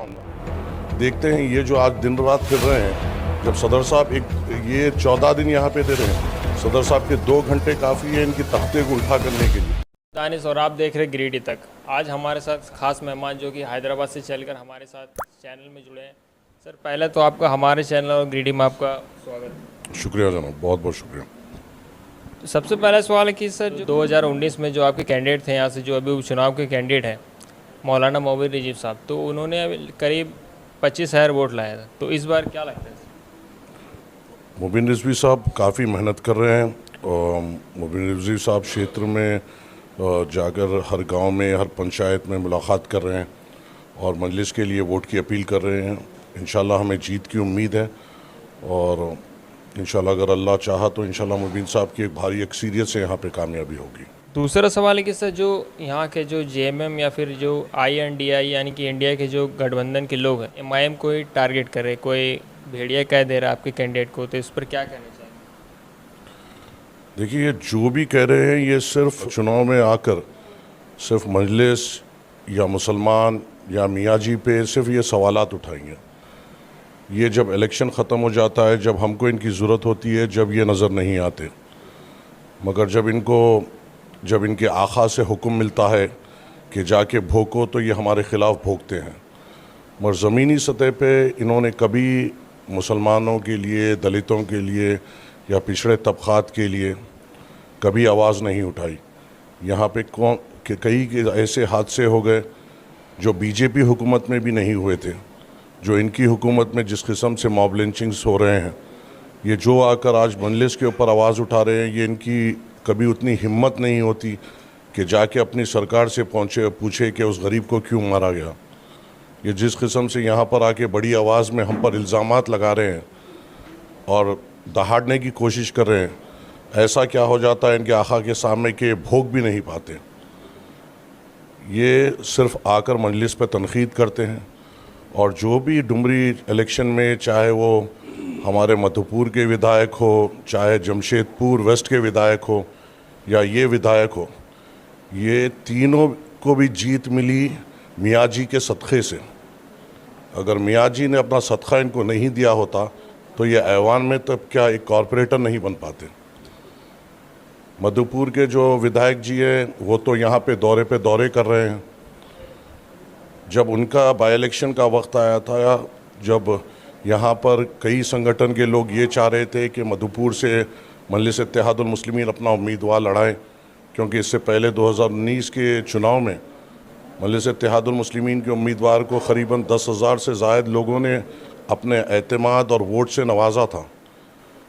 कराऊंगा। देखते हैं ये जो आज दिन रात फिर रहे हैं, जब सदर साहब ये 14 दिन यहाँ पे दे रहे हैं, सदर साहब के 2 घंटे काफ़ी है इनकी तख्ते को उल्टा करने के लिए। दानिश और आप देख रहे गिरिडीह तक। आज हमारे साथ खास मेहमान जो कि हैदराबाद से चलकर हमारे साथ चैनल में जुड़े हैं। सर पहले तो आपका हमारे चैनल और गिरिडीह में आपका स्वागत। शुक्रिया जनाब, बहुत बहुत शुक्रिया। तो सबसे पहला सवाल है कि सर जो 2019 में जो आपके कैंडिडेट थे यहाँ से, जो अभी उपचुनाव के कैंडिडेट हैं मौलाना मोबिन रिजवी साहब, तो उन्होंने अभी करीब 25,000 वोट लाया था, तो इस बार क्या लगता है? मोबिन रिजवी साहब काफ़ी मेहनत कर रहे हैं और मोबिन रिजवी साहब क्षेत्र में जाकर हर गांव में, हर पंचायत में मुलाकात कर रहे हैं और मजलिस के लिए वोट की अपील कर रहे हैं। इंशाल्लाह हमें जीत की उम्मीद है और इंशाल्लाह अगर अल्लाह चाहा तो इंशाल्लाह मोबिन साहब की एक भारी अक्सरियत से यहाँ पे कामयाबी होगी। दूसरा सवाल है कि सर जो यहाँ के जो जेएमएम या फिर जो आईएनडीआई यानी कि इंडिया के जो गठबंधन के लोग हैं, एमआईएम को ही टारगेट कर रहे, कोई भेड़िया कह दे रहा है आपके कैंडिडेट को, तो इस पर क्या कहना चाहिए? देखिए, ये जो भी कह रहे हैं ये सिर्फ चुनाव में आकर सिर्फ मजलिस या मुसलमान या मियाँ जी पे सिर्फ ये सवालात उठाएंगे। ये जब इलेक्शन ख़त्म हो जाता है, जब हमको इनकी ज़रूरत होती है, जब ये नज़र नहीं आते। मगर जब इनके आखा से हुक्म मिलता है कि जाके भोंको, तो ये हमारे ख़िलाफ़ भोंकते हैं। मगर ज़मीनी सतह पे इन्होंने कभी मुसलमानों के लिए, दलितों के लिए या पिछड़े तबक़ात के लिए कभी आवाज़ नहीं उठाई। यहाँ पे कई ऐसे हादसे हो गए जो बीजेपी हुकूमत में भी नहीं हुए थे, जो इनकी हुकूमत में जिस किस्म से मॉब लिंचिंग्स हो रहे हैं, ये जो आकर आज मजलिस के ऊपर आवाज़ उठा रहे हैं, ये इनकी कभी उतनी हिम्मत नहीं होती कि जाके अपनी सरकार से पूछे कि उस गरीब को क्यों मारा गया। ये जिस किस्म से यहाँ पर आके बड़ी आवाज़ में हम पर इल्ज़ामात लगा रहे हैं और दहाड़ने की कोशिश कर रहे हैं, ऐसा क्या हो जाता है इनके आखा के सामने कि भोग भी नहीं पाते। ये सिर्फ आकर मजलिस पर तनकीद करते हैं और जो भी डुमरी इलेक्शन में, चाहे वो हमारे मधुपुर के विधायक हो, चाहे जमशेदपुर वेस्ट के विधायक हो या ये विधायक हो, ये तीनों को भी जीत मिली मियाँ जी के सदक़े से। अगर मियाँ जी ने अपना सदक़ा इनको नहीं दिया होता तो ये ऐवान में तब क्या एक कॉरपोरेटर नहीं बन पाते। मधुपुर के जो विधायक जी हैं वो तो यहाँ पे दौरे कर रहे हैं। जब उनका बाई इलेक्शन का वक्त आया था, जब यहाँ पर कई संगठन के लोग ये चाह रहे थे कि मधुपुर से मजलिस इत्तेहादुल मुस्लिमीन अपना उम्मीदवार लड़ाएं, क्योंकि इससे पहले 2019 के चुनाव में मजलिस इत्तेहादुल मुस्लिमीन के उम्मीदवार को क़रीबन 10,000 से ज़ायद लोगों ने अपने एतमाद और वोट से नवाजा था।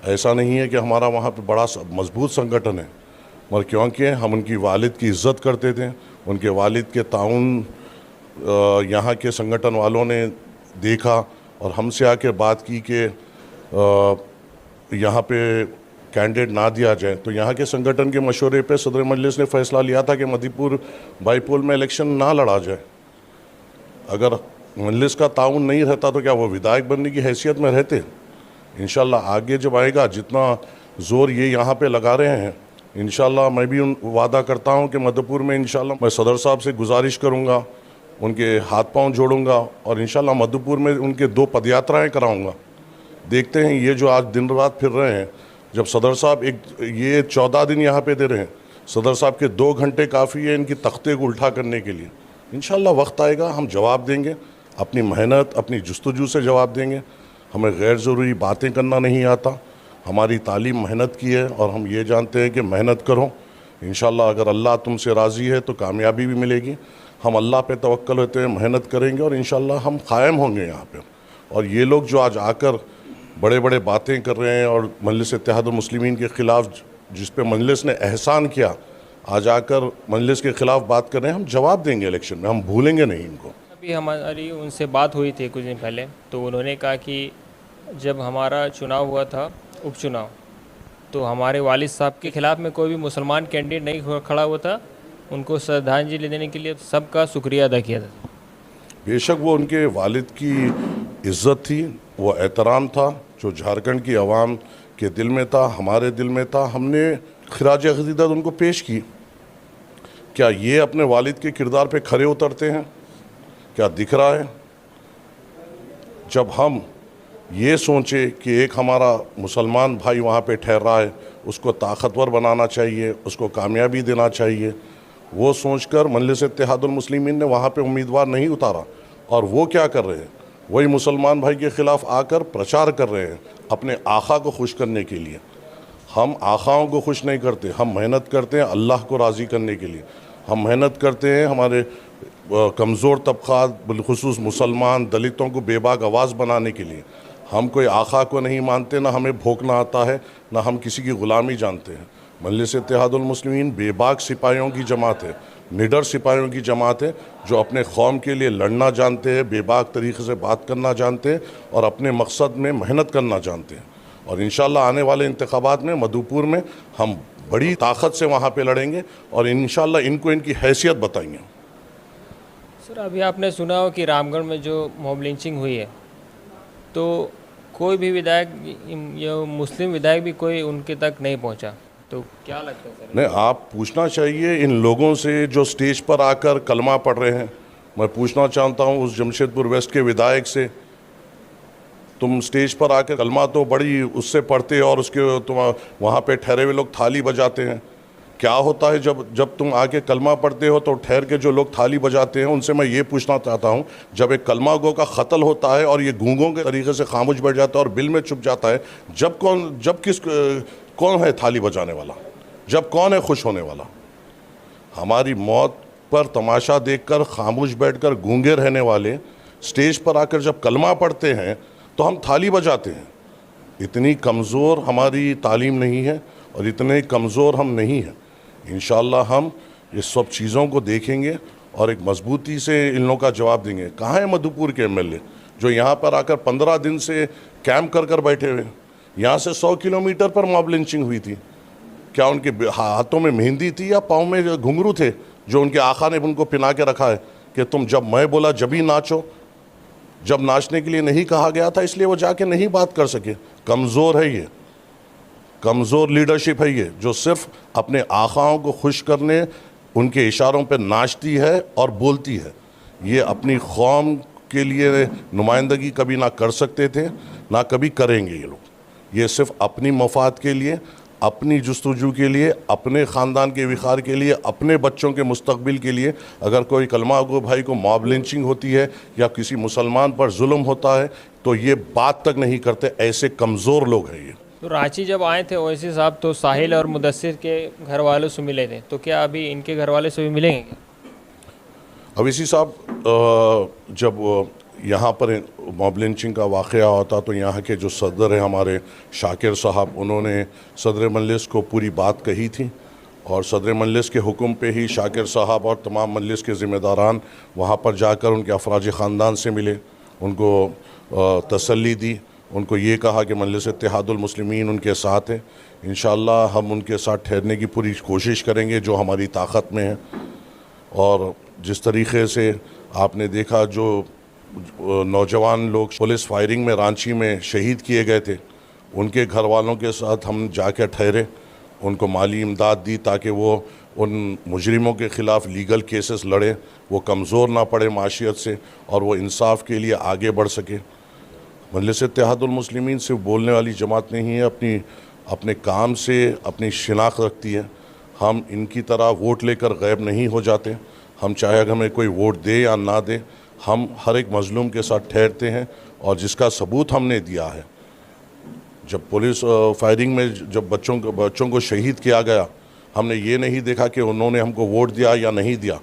ऐसा नहीं है कि हमारा वहाँ पे बड़ा मजबूत संगठन है, मगर क्योंकि हम उनकी वालिद की इज़्ज़त करते थे, उनके वालिद के ताउन यहाँ के संगठन वालों ने देखा और हमसे आके बात की कि यहाँ पे कैंडिडेट ना दिया जाए, तो यहाँ के संगठन के मशवरे पे सदर मजलिस ने फ़ैसला लिया था कि मधुपुर बाईपोल में इलेक्शन ना लड़ा जाए। अगर मजलिस का ताउन नहीं रहता तो क्या वो विधायक बनने की हैसियत में रहते? इंशाल्लाह आगे जब आएगा, जितना ज़ोर ये यहाँ पे लगा रहे हैं, इंशाल्लाह मैं भी वादा करता हूँ कि मधुपुर में इंशाल्लाह मैं सदर साहब से गुजारिश करूँगा, उनके हाथ पांव जोड़ूंगा और इंशाल्लाह मधुपुर में उनके 2 पदयात्राएं कराऊंगा। देखते हैं ये जो आज दिन रात फिर रहे हैं, जब सदर साहब ये 14 दिन यहाँ पे दे रहे हैं, सदर साहब के 2 घंटे काफ़ी है इनकी तख्ते को उल्टा करने के लिए। इंशाल्लाह वक्त आएगा, हम जवाब देंगे, अपनी मेहनत, अपनी जुस्तजू से जवाब देंगे। हमें गैर ज़रूरी बातें करना नहीं आता। हमारी तालीम मेहनत की है और हम ये जानते हैं कि मेहनत करो, इंशाल्लाह अगर अल्लाह तुमसे राज़ी है तो कामयाबी भी मिलेगी। हम अल्लाह पे तवक्कल होते हैं, मेहनत करेंगे और इंशाल्लाह हम कायम होंगे यहाँ पे। और ये लोग जो आज आकर बड़े बड़े बातें कर रहे हैं और मजलिस इत्तेहादुल मुस्लिमीन के ख़िलाफ़, जिस पे मजलिस ने एहसान किया, आज आकर मजलिस के ख़िलाफ़ बात कर रहे हैं, हम जवाब देंगे इलेक्शन में, हम भूलेंगे नहीं इनको। अभी हमारी उनसे बात हुई थी कुछ दिन पहले, तो उन्होंने कहा कि जब हमारा चुनाव हुआ था, उपचुनाव, तो हमारे वालिद साहब के ख़िलाफ़ में कोई भी मुसलमान कैंडिडेट नहीं खड़ा हुआ था, उनको श्रद्धांजलि देने के लिए सबका शुक्रिया अदा किया था। बेशक वो उनके वालिद की इज़्ज़त थी, वो एहतराम था जो झारखंड की आवाम के दिल में था, हमारे दिल में था। हमने खिराज अक़ीदत उनको पेश की। क्या ये अपने वालिद के किरदार पे खरे उतरते हैं? क्या दिख रहा है? जब हम ये सोचें कि एक हमारा मुसलमान भाई वहाँ पे ठहर रहा है, उसको ताकतवर बनाना चाहिए, उसको कामयाबी देना चाहिए, वो सोचकर मजलिस इत्तेहादुल मुस्लिमीन ने वहाँ पे उम्मीदवार नहीं उतारा। और वो क्या कर रहे हैं, वही मुसलमान भाई के ख़िलाफ़ आकर प्रचार कर रहे हैं अपने आका को खुश करने के लिए। हम आकाओं को खुश नहीं करते, हम मेहनत करते हैं अल्लाह को राज़ी करने के लिए। हम मेहनत करते हैं हमारे कमज़ोर तबक़ात बिलखुसूस मुसलमान दलितों को बेबाक आवाज़ बनाने के लिए। हम कोई आका को नहीं मानते, ना हमें भोंकना आता है, ना हम किसी की ग़ुलामी जानते हैं। मजलिस इत्तेहादुल मुस्लिमीन बेबाक सिपाहियों की जमात है, निडर सिपाहियों की जमात है, जो अपने कौम के लिए लड़ना जानते हैं, बेबाक तरीक़े से बात करना जानते हैं और अपने मकसद में मेहनत करना जानते हैं। और इंशाअल्लाह आने वाले इंतखाबात में मधुपुर में हम बड़ी ताकत से वहाँ पे लड़ेंगे और इंशाअल्लाह इनको इनकी हैसियत बताएंगे। सर, अभी आपने सुना हो कि रामगढ़ में जो मॉब लिंचिंग हुई है, तो कोई भी विधायक या मुस्लिम विधायक भी कोई उनके तक नहीं पहुंचा, तो क्या लगता है सर? नहीं, आप पूछना चाहिए इन लोगों से जो स्टेज पर आकर कलमा पढ़ रहे हैं। मैं पूछना चाहता हूँ उस जमशेदपुर वेस्ट के विधायक से, तुम स्टेज पर आकर कलमा तो बड़ी उससे पढ़ते और उसके तुम वहाँ पे ठहरे हुए लोग थाली बजाते हैं। क्या होता है जब तुम आके कलमा पढ़ते हो तो ठहर के जो लोग थाली बजाते हैं उनसे मैं ये पूछना चाहता हूँ, जब एक कलमा गो का कत्ल होता है और ये गूंगों के तरीके से खामोश बैठ जाता है और बिल में चुप जाता है, कौन है थाली बजाने वाला, जब कौन है खुश होने वाला? हमारी मौत पर तमाशा देखकर खामोश बैठकर गूंगे रहने वाले स्टेज पर आकर जब कलमा पढ़ते हैं तो हम थाली बजाते हैं। इतनी कमज़ोर हमारी तालीम नहीं है और इतने कमज़ोर हम नहीं हैं। इंशाअल्लाह हम ये सब चीज़ों को देखेंगे और एक मजबूती से इन लोगों का जवाब देंगे। कहाँ है मधुपुर के एमएलए जो यहाँ पर आकर 15 दिन से कैंप कर बैठे हुए? यहाँ से 100 किलोमीटर पर मॉब लिंचिंग हुई थी। क्या उनके हाथों में मेहंदी थी या पाँव में घुंघरू थे जो उनके आका ने उनको पिना के रखा है कि तुम जब मैं बोला जब ही नाचो? जब नाचने के लिए नहीं कहा गया था इसलिए वो जाके नहीं बात कर सके। कमज़ोर है ये, कमज़ोर लीडरशिप है ये, जो सिर्फ अपने आकाओं को खुश करने उनके इशारों पे नाचती है और बोलती है। ये अपनी कौम के लिए नुमाइंदगी कभी ना कर सकते थे, ना कभी करेंगे ये लोग। ये सिर्फ अपनी मफाद के लिए, अपनी जुस्तजू के लिए, अपने ख़ानदान के विखार के लिए, अपने बच्चों के मुस्तकबिल के लिए अगर कोई कलमा गो भाई को मॉब लिंचिंग होती है या किसी मुसलमान पर जुल्म होता है तो ये बात तक नहीं करते। ऐसे कमज़ोर लोग हैं ये। तो रांची जब आए थे ओवैसी साहब तो साहिल और मुदस्सिर के घर वालों से मिले थे, तो क्या अभी इनके घर वाले से भी मिलेंगे क्या? अवैसी साहब जब यहाँ पर मॉब लिंचिंग का वाक़या होता तो यहाँ के जो सदर हैं हमारे शाकिर साहब, उन्होंने सदर मजलिस को पूरी बात कही थी और सदर मजलिस के हुक्म पे ही शाकिर साहब और तमाम मजलिस के ज़िम्मेदारान वहाँ पर जाकर उनके अफराज ख़ानदान से मिले, उनको तसल्ली दी, उनको ये कहा कि मजलिस इत्तेहादुल मुस्लिमीन उनके साथ है। इंशाअल्लाह हम उनके साथ ठहरने की पूरी कोशिश करेंगे जो हमारी ताकत में है। और जिस तरीक़े से आपने देखा जो नौजवान लोग पुलिस फायरिंग में रांची में शहीद किए गए थे, उनके घर वालों के साथ हम जाकर ठहरे, उनको माली इमदाद दी ताकि वो उन मुजरिमों के ख़िलाफ़ लीगल केसेस लड़े, वो कमज़ोर ना पड़े माशियत से और वो इंसाफ के लिए आगे बढ़ सके। मजलिस इत्तेहादुल मुस्लिमीन सिर्फ बोलने वाली जमात नहीं है, अपने काम से अपनी शिनाख्त रखती है। हम इनकी तरह वोट लेकर गायब नहीं हो जाते। हम चाहे अगर हमें कोई वोट दे या ना दे, हम हर एक मज़लूम के साथ ठहरते हैं और जिसका सबूत हमने दिया है। जब पुलिस फायरिंग में जब बच्चों को शहीद किया गया, हमने ये नहीं देखा कि उन्होंने हमको वोट दिया या नहीं दिया।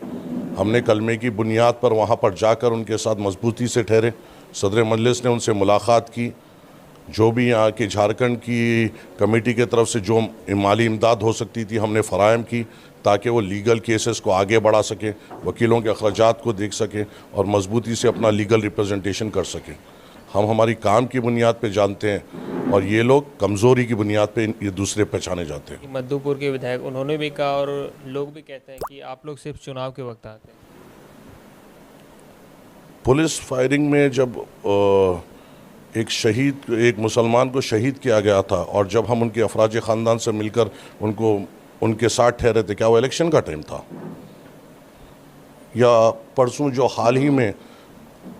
हमने कलमे की बुनियाद पर वहाँ पर जाकर उनके साथ मजबूती से ठहरे। सदर मजलिस ने उनसे मुलाकात की, जो भी यहाँ की झारखंड की कमेटी के तरफ से जो माली इमदाद हो सकती थी हमने फ़राहम की ताकि वो लीगल केसेस को आगे बढ़ा सके, वकीलों के अखराजात को देख सके और मजबूती से अपना लीगल रिप्रेजेंटेशन कर सके। हम हमारी काम की बुनियाद पे जानते हैं और ये लोग कमज़ोरी की बुनियाद पे ये दूसरे पहचाने जाते हैं। मधुपुर के विधायक उन्होंने भी कहा और लोग भी कहते हैं कि आप लोग सिर्फ चुनाव के वक्त आते हैं। पुलिस फायरिंग में जब एक मुसलमान को शहीद किया गया था और जब हम उनके अफराज ख़ानदान से मिलकर उनके साथ ठहरे थे, क्या वो इलेक्शन का टाइम था? या परसों जो हाल ही में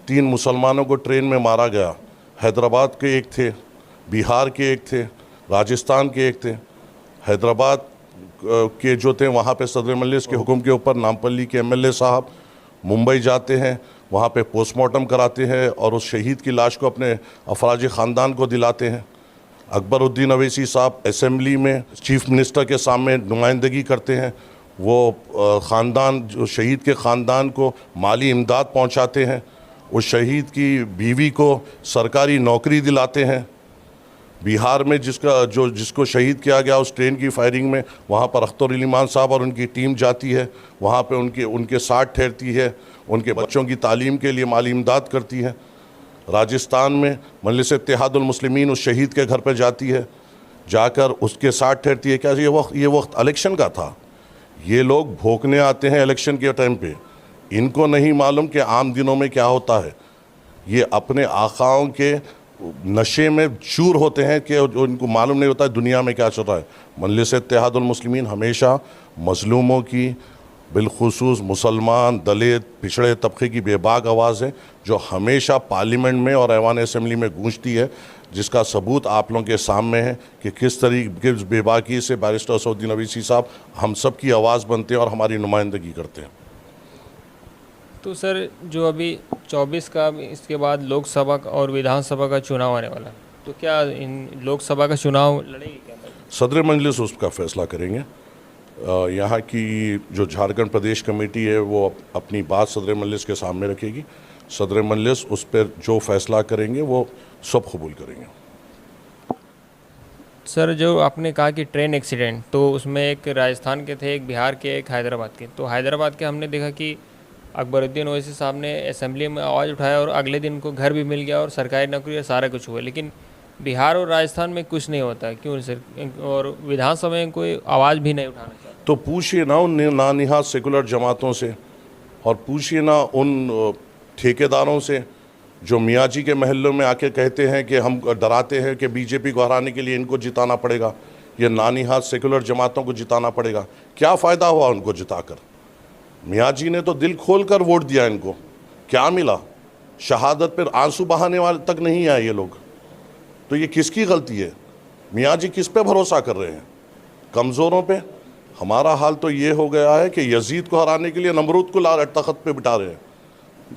3 मुसलमानों को ट्रेन में मारा गया, हैदराबाद के एक थे, बिहार के एक थे, राजस्थान के एक थे। हैदराबाद के जो थे वहाँ पे सदर मजलिस के हुक्म के ऊपर नामपल्ली के एमएलए साहब मुंबई जाते हैं, वहाँ पे पोस्टमार्टम कराते हैं और उस शहीद की लाश को अपने अफराज ख़ानदान को दिलाते हैं। अकबरुद्दीन अवैसी साहब असेंबली में चीफ मिनिस्टर के सामने नुमाइंदगी करते हैं, वो ख़ानदान जो शहीद के ख़ानदान को माली इमदाद पहुँचाते हैं, उस शहीद की बीवी को सरकारी नौकरी दिलाते हैं। बिहार में जिसको शहीद किया गया उस ट्रेन की फायरिंग में वहाँ पर अख्तर अली मान साहब और उनकी टीम जाती है, वहाँ पे उनके साथ ठहरती है, उनके बच्चों की तालीम के लिए माली इमदाद करती है। राजस्थान में मजलिस इत्तेहादुल मुस्लिमीन उस शहीद के घर पर जाती है, जाकर उसके साथ ठहरती है। क्या ये वक्त इलेक्शन का था? ये लोग भोंकने आते हैं इलेक्शन के टाइम पे, इनको नहीं मालूम कि आम दिनों में क्या होता है। ये अपने आकाओं के नशे में चूर होते हैं कि उनको मालूम नहीं होता है दुनिया में क्या चल रहा है। मजलिस इत्तेहादुल मुस्लिमीन हमेशा मज़लूमों की, बिलखुसूस मुसलमान, दलित, पिछड़े तबके की बेबाक आवाज़ है जो हमेशा पार्लियामेंट में और ऐवान असेंबली में गूंजती है, जिसका सबूत आप लोगों के सामने है कि किस तरीके बेबाकी से बैरिस्टर असदुद्दीन अवैसी साहब हम सब की आवाज़ बनते हैं और हमारी नुमाइंदगी करते हैं। तो सर जो अभी 24 का इसके बाद लोकसभा और विधानसभा का चुनाव आने वाला है, तो क्या इन लोकसभा का चुनाव लड़ेगी क्या? सदर मजलिस उसका फ़ैसला करेंगे। यहाँ की जो झारखंड प्रदेश कमेटी है वो अपनी बात सदर मजलिस के सामने रखेगी। सदर मजलिस उस पर जो फ़ैसला करेंगे वो सब कबूल करेंगे। सर जो आपने कहा कि ट्रेन एक्सीडेंट, तो उसमें एक राजस्थान के थे, एक बिहार के, एक हैदराबाद के। तो हैदराबाद के हमने देखा कि अकबरुद्दीन ओवैसी साहब ने असेंबली में आवाज़ उठाया और अगले दिन उनको घर भी मिल गया और सरकारी नौकरी और सारा कुछ हुआ, लेकिन बिहार और राजस्थान में कुछ नहीं होता। क्यों सर? और विधानसभा में कोई आवाज़ भी नहीं उठाना चाहता। तो पूछिए ना उन नानिहाद सेकुलर जमातों से, और पूछिए ना उन ठेकेदारों से जो मियाँ जी के महलों में आके कहते हैं कि हम डराते हैं कि बीजेपी को हराने के लिए इनको जिताना पड़ेगा, ये नानिहाद सेकुलर जमातों को जिताना पड़ेगा। क्या फ़ायदा हुआ उनको जिताकर? मियाँ जी ने तो दिल खोल कर वोट दिया, इनको क्या मिला? शहादत पर आंसू बहाने वाले तक नहीं आए ये लोग। तो ये किसकी गलती है? मियाँ जी किस पे भरोसा कर रहे हैं? कमज़ोरों पे। हमारा हाल तो ये हो गया है कि यजीद को हराने के लिए नमरूद को तख्त पे बिठा रहे हैं,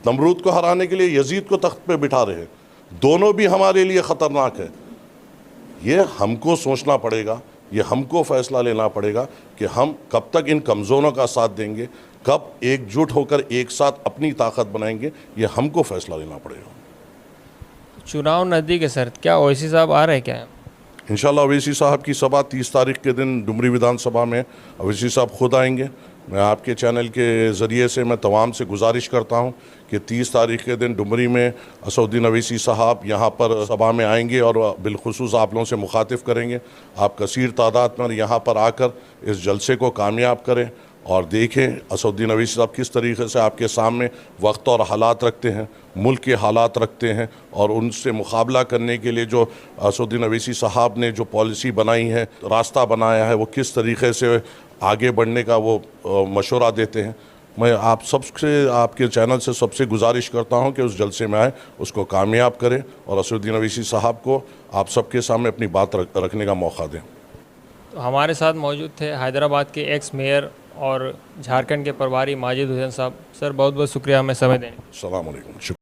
नमरूद को हराने के लिए यजीद को तख्त पे बिठा रहे हैं। दोनों भी हमारे लिए ख़तरनाक है। ये हमको सोचना पड़ेगा, ये हमको फ़ैसला लेना पड़ेगा कि हम कब तक इन कमज़ोरों का साथ देंगे, कब एकजुट होकर एक साथ अपनी ताकत बनाएंगे, ये हमको फ़ैसला लेना पड़ेगा। चुनाव नज़दीक है सर, क्या ओवैसी साहब आ रहे हैं क्या? इंशाल्लाह अवैसी साहब की सभा 30 तारीख के दिन डुमरी विधानसभा में अवैसी साहब खुद आएंगे। मैं आपके चैनल के ज़रिए से मैं तमाम से गुजारिश करता हूं कि 30 तारीख के दिन डुमरी में असदुद्दीन अवैसी साहब यहां पर सभा में आएंगे और बिलखुसूस आप लोगों से मुखातिब करेंगे। आप कसीर तादाद में यहां पर आकर इस जलसे को कामयाब करें और देखें असदुद्दीन अवैसी साहब किस तरीके से आपके सामने वक्त और हालात रखते हैं, मुल्क के हालात रखते हैं, और उनसे मुकाबला करने के लिए जो असदुद्दीन अवैसी साहब ने जो पॉलिसी बनाई है, रास्ता बनाया है, वो किस तरीके से आगे बढ़ने का वो मशवरा देते हैं। मैं आप सबसे, आपके चैनल से सबसे गुजारिश करता हूं कि उस जलसे में आए, उसको कामयाब करें और असदुद्दीन अवैसी साहब को आप सबके सामने अपनी बात रखने का मौका दें। तो हमारे साथ मौजूद थे हैदराबाद के एक्स मेयर और झारखंड के प्रभारी माजिद हुसैन साहब। सर बहुत बहुत शुक्रिया हमें समय देने। अस्सलाम वालेकुम।